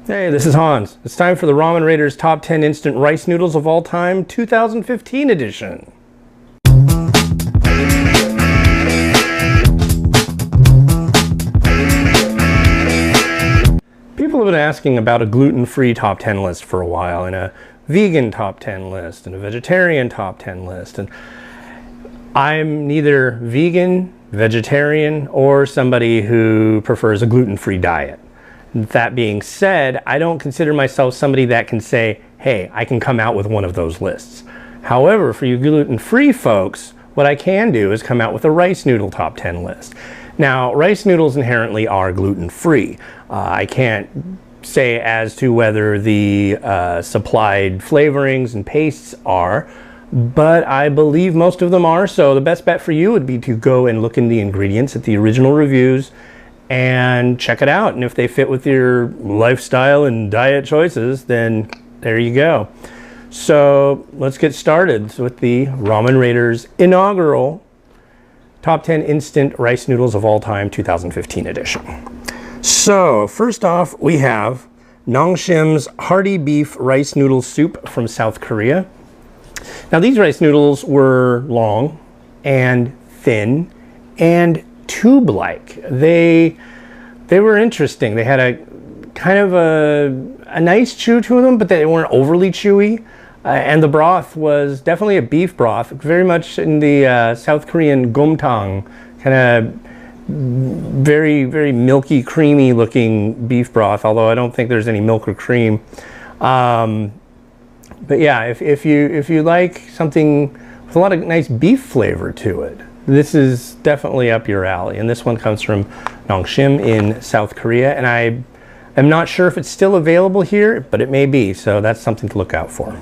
Hey, this is Hans. It's time for the Ramen Raiders Top 10 Instant Rice Noodles of All Time 2015 edition. People have been asking about a gluten-free top 10 list for a while, and a vegan top 10 list, and a vegetarian top 10 list. And I'm neither vegan, vegetarian, or somebody who prefers a gluten-free diet. That being said, I don't consider myself somebody that can say, hey, I can come out with one of those lists. However, for you gluten-free folks, what I can do is come out with a rice noodle top 10 list. Now, rice noodles inherently are gluten-free. I can't say as to whether the supplied flavorings and pastes are, but I believe most of them are, so the best bet for you would be to go and look in the ingredients at the original reviews and check it out, and if they fit with your lifestyle and diet choices, then there you go. So let's get started with the Ramen Raiders inaugural Top 10 Instant Rice Noodles of All Time 2015 edition. So first off, we have Nongshim's Hearty Beef Rice Noodle Soup from South Korea. Now these rice noodles were long and thin and tube-like. They were interesting. They had a kind of a nice chew to them, but they weren't overly chewy. And the broth was definitely a beef broth, very much in the South Korean gomtang, kind of very, very milky, creamy looking beef broth, although I don't think there's any milk or cream. But yeah, if you like something with a lot of nice beef flavor to it, this is definitely up your alley. And this one comes from Nongshim in South Korea, and I am not sure if it's still available here, but it may be, so that's something to look out for.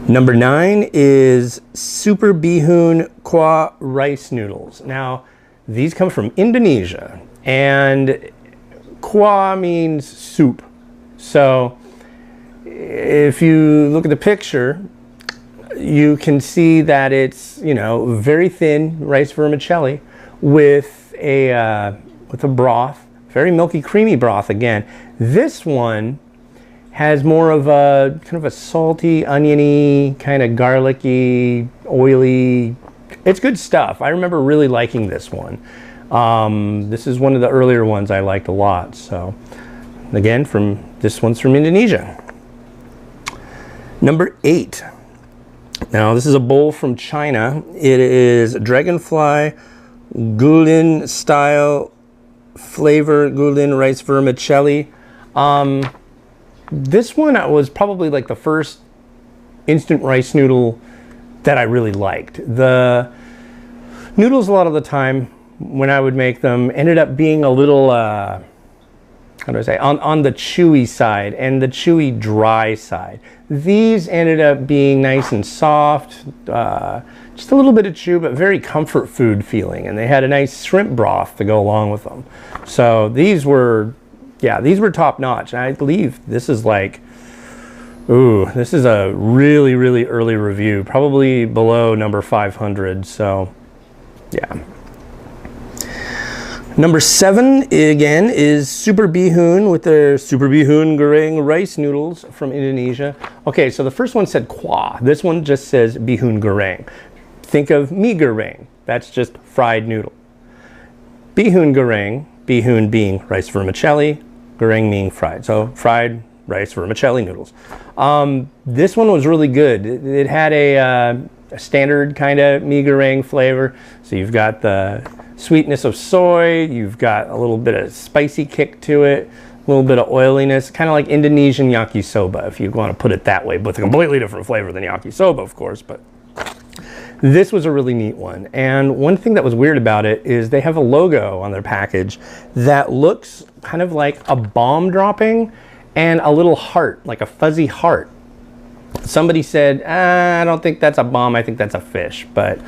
Number 9 is Super Bihun Kwa rice noodles. Now, these come from Indonesia, and kwa means soup. So if you look at the picture, you can see that it's, you know, very thin rice vermicelli with a broth, very milky, creamy broth again. This one has more of a kind of a salty, oniony, kind of garlicky, oily. It's good stuff. I remember really liking this one. This is one of the earlier ones I liked a lot. So again, this one's from Indonesia. Number 8. Now this is a bowl from China. It is Dragonfly Gulin style flavor Gulin rice vermicelli. This one was probably like the first instant rice noodle that I really liked. The noodles a lot of the time when I would make them ended up being a little how do I say, on the chewy side and the chewy dry side. These ended up being nice and soft, just a little bit of chew, but very comfort food feeling. And they had a nice shrimp broth to go along with them. So these were, yeah, these were top notch. And I believe this is like, ooh, this is a really, really early review, probably below number 500. So yeah. Number 7, again, is Super Bihun with their Super Bihun Goreng rice noodles from Indonesia. Okay, so the first one said kwa. This one just says Bihun Goreng. Think of mee goreng. That's just fried noodle. Bihun Goreng, bihun being rice vermicelli, goreng meaning fried. So fried rice vermicelli noodles. This one was really good. It had a standard kind of mee goreng flavor. So you've got the sweetness of soy, you've got a little bit of spicy kick to it, a little bit of oiliness, kind of like Indonesian yakisoba, if you want to put it that way, with a completely different flavor than yakisoba, of course. But this was a really neat one. And one thing that was weird about it is they have a logo on their package that looks kind of like a bomb dropping and a little heart, like a fuzzy heart. Somebody said, I don't think that's a bomb, I think that's a fish. But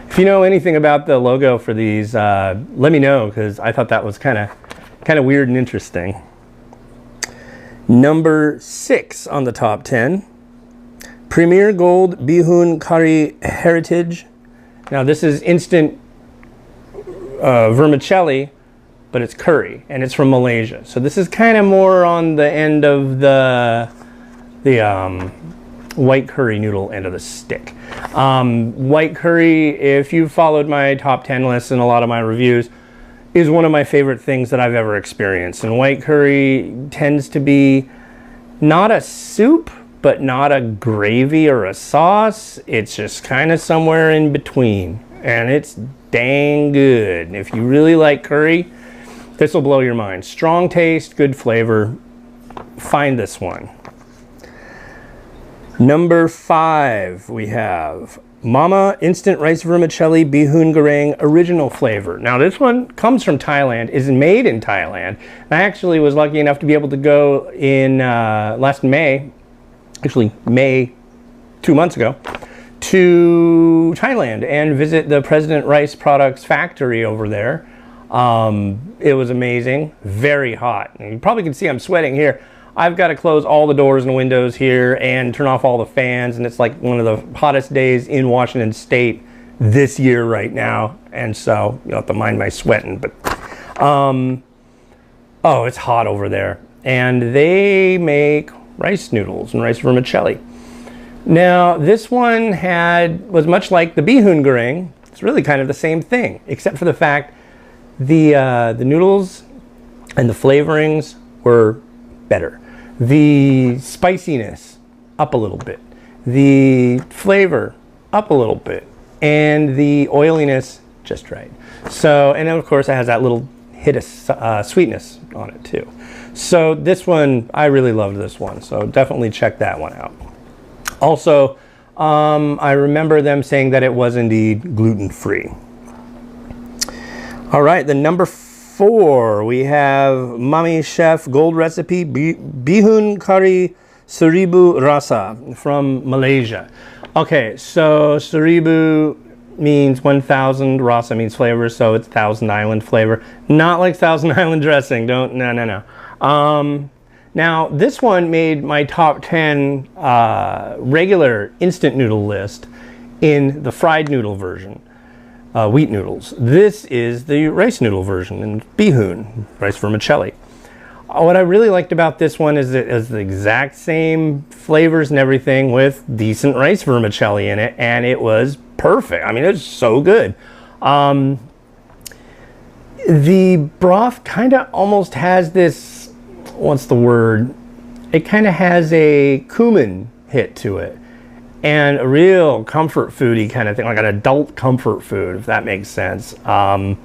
if you know anything about the logo for these, let me know, because I thought that was kind of weird and interesting. Number 6 on the top 10, Premier Gold Bihun Curry Heritage. Now this is instant vermicelli but it's curry, and it's from Malaysia. So this is kind of more on the end of the white curry noodle end of the stick. White curry, if you've followed my top 10 lists and a lot of my reviews, is one of my favorite things that I've ever experienced. And white curry tends to be not a soup, but not a gravy or a sauce. It's just kind of somewhere in between. And it's dang good. And if you really like curry, this will blow your mind. Strong taste, good flavor. Find this one. Number 5, we have Mama Instant Rice Vermicelli Bihun Goreng Original Flavor. Now this one comes from Thailand, is made in Thailand. And I actually was lucky enough to be able to go in last May, actually May 2 months ago, to Thailand and visit the President Rice Products factory over there. It was amazing, very hot. And you probably can see I'm sweating here. I've got to close all the doors and windows here and turn off all the fans, and it's like one of the hottest days in Washington State this year right now, and so you'll have to mind my sweating, but oh, it's hot over there. And they make rice noodles and rice vermicelli. Now this one was much like the bihun goreng. It's really kind of the same thing, except for the fact the noodles and the flavorings were better. The spiciness up a little bit, the flavor up a little bit, and the oiliness just right. So, and then of course it has that little hit of sweetness on it too. So this one, I really loved this one, so definitely check that one out. Also, I remember them saying that it was indeed gluten-free. All right, the number 4, we have Mami Chef Gold Recipe Bihun Curry Seribu Rasa from Malaysia. Okay, so Seribu means 1,000, Rasa means flavor, so it's Thousand Island flavor. Not like Thousand Island dressing, no. Now, this one made my top 10 regular instant noodle list in the fried noodle version. Wheat noodles. This is the rice noodle version in bihun, rice vermicelli. What I really liked about this one is it has the exact same flavors and everything with decent rice vermicelli in it, and it was perfect. I mean, it was so good. The broth kind of almost has this, what's the word? It kind of has a cumin hit to it. And a real comfort foody kind of thing, like an adult comfort food, if that makes sense. But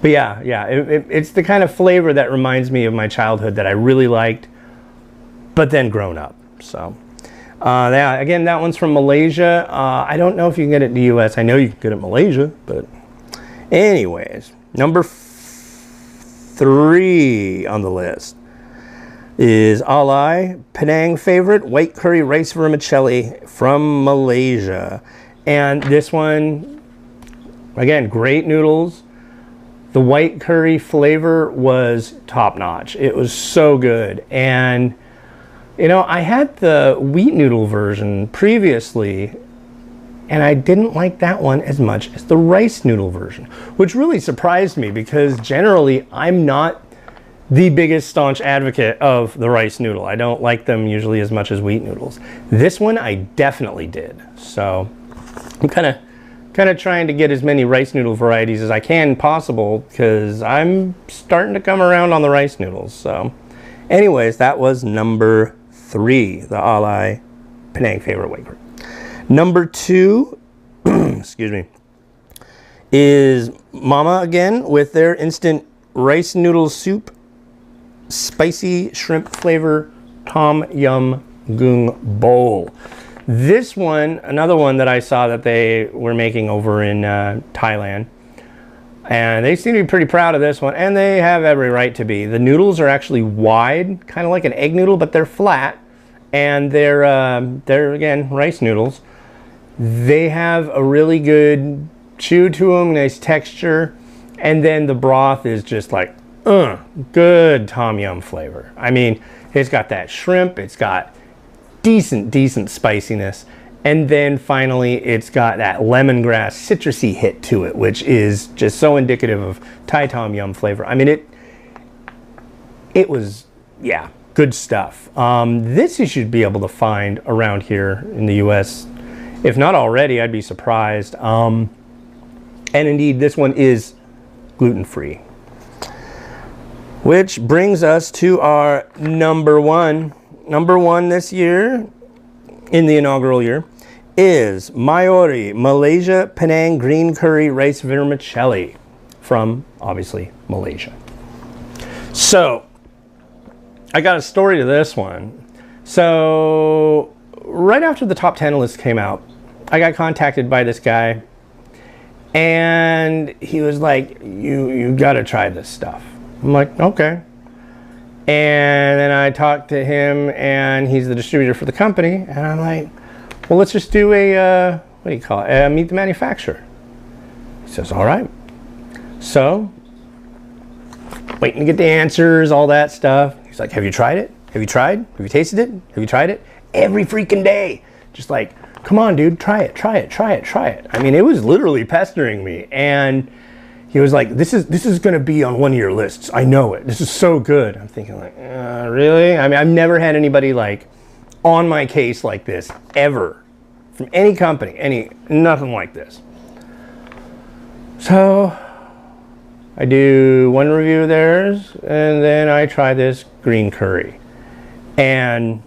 yeah, it's the kind of flavor that reminds me of my childhood that I really liked, but then grown up. So, yeah, again, that one's from Malaysia. I don't know if you can get it in the US. I know you can get it in Malaysia, but anyways, number 3 on the list is Alai Penang favorite white curry rice vermicelli from Malaysia. And this one, again, great noodles. The white curry flavor was top notch. It was so good. And you know, I had the wheat noodle version previously, and I didn't like that one as much as the rice noodle version, which really surprised me because generally I'm not the biggest staunch advocate of the rice noodle. I don't like them usually as much as wheat noodles. This one I definitely did. So I'm kind of trying to get as many rice noodle varieties as I can possible because I'm starting to come around on the rice noodles. So anyways, that was number 3, the Alai Penang favorite white curry. Number 2, excuse me, is Mama again with their instant rice noodle soup spicy shrimp flavor tom yum goong bowl. This one, another one that I saw that they were making over in Thailand, and they seem to be pretty proud of this one, and they have every right to be. The noodles are actually wide, kind of like an egg noodle, but they're flat, and they're again rice noodles. They have a really good chew to them, nice texture, and then the broth is just like good tom yum flavor. I mean, it's got that shrimp, it's got decent spiciness, and then finally it's got that lemongrass citrusy hit to it, which is just so indicative of Thai tom yum flavor. I mean, It was, yeah, good stuff. This you should be able to find around here in the US. If not already, I'd be surprised. And indeed, this one is gluten-free. Which brings us to our number one. Number one this year, in the inaugural year, is Mayori Malaysia Penang Green Curry Rice Vermicelli from, obviously, Malaysia. So, I got a story to this one. So, right after the top 10 list came out, I got contacted by this guy, and he was like, you gotta try this stuff. I'm like, okay. And then I talked to him, and he's the distributor for the company, and I'm like, well, let's just do a, what do you call it, meet the manufacturer. He says, all right. So, waiting to get the answers, all that stuff. He's like, have you tried it? Have you tried? Have you tasted it? Have you tried it? Every freaking day. Just like, come on, dude, try it, try it, try it, try it. I mean, it was literally pestering me. And he was like, this is going to be on one of your lists. I know it. This is so good. I'm thinking like, really? I mean, I've never had anybody like on my case like this ever from any company, nothing like this. So I do one review of theirs, and then I try this green curry. And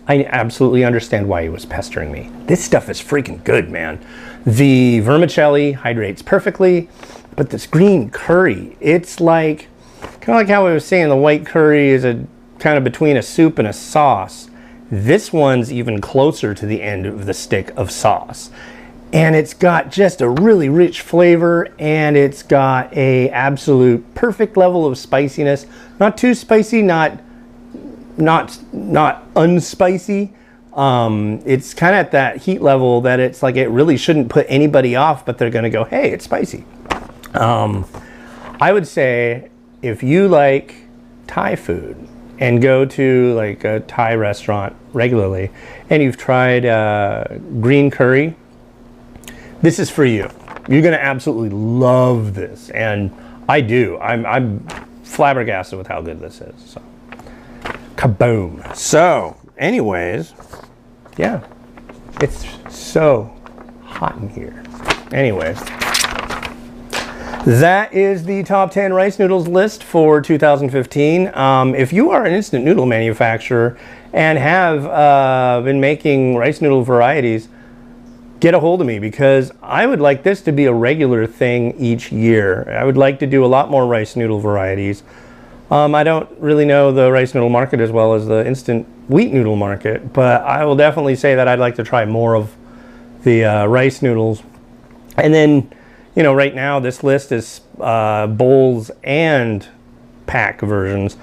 I absolutely understand why he was pestering me. This stuff is freaking good, man. The vermicelli hydrates perfectly, but this green curry, it's like, kind of like how I was saying the white curry is a kind of between a soup and a sauce. This one's even closer to the end of the stick of sauce. And it's got just a really rich flavor, and it's got a absolute perfect level of spiciness. Not too spicy, not unspicy. It's kind of at that heat level that it's like it really shouldn't put anybody off, but they're gonna go, hey, it's spicy. I would say if you like Thai food and go to like a Thai restaurant regularly and you've tried green curry, this is for you. You're gonna absolutely love this, and I do. I'm flabbergasted with how good this is. So, kaboom. So, anyways, yeah, it's so hot in here. Anyways, that is the top 10 rice noodles list for 2015. If you are an instant noodle manufacturer and have been making rice noodle varieties, get a hold of me, because I would like this to be a regular thing each year. I would like to do a lot more rice noodle varieties. I don't really know the rice noodle market as well as the instant wheat noodle market, but I will definitely say that I'd like to try more of the rice noodles. And then, you know, right now this list is bowls and pack versions.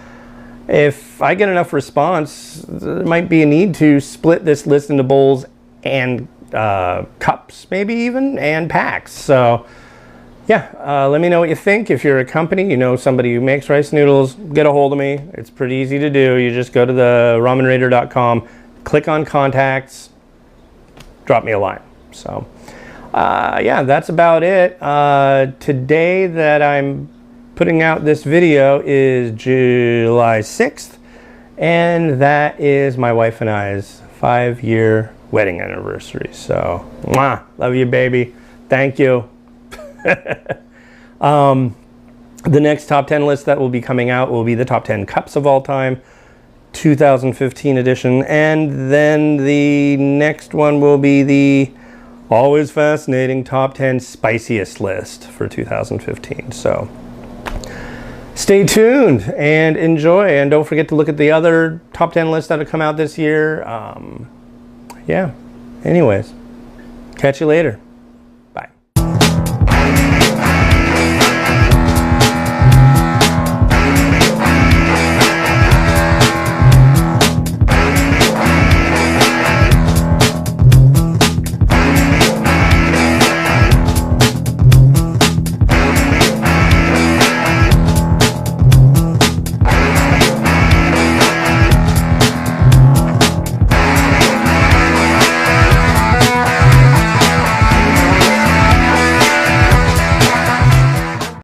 If I get enough response, there might be a need to split this list into bowls and cups, maybe even, and packs. So yeah, let me know what you think. If you're a company, you know somebody who makes rice noodles, get a hold of me. It's pretty easy to do. You just go to the ramenraider.com, click on contacts, drop me a line. So yeah, that's about it. Today that I'm putting out this video is July 6th, and that is my wife and I's 5-year wedding anniversary. So, mwah, love you, baby. Thank you. The next top 10 list that will be coming out will be the top 10 cups of all time, 2015 edition, and then the next one will be the always fascinating top 10 spiciest list for 2015. So stay tuned and enjoy, and don't forget to look at the other top 10 lists that have come out this year. Yeah, anyways, catch you later.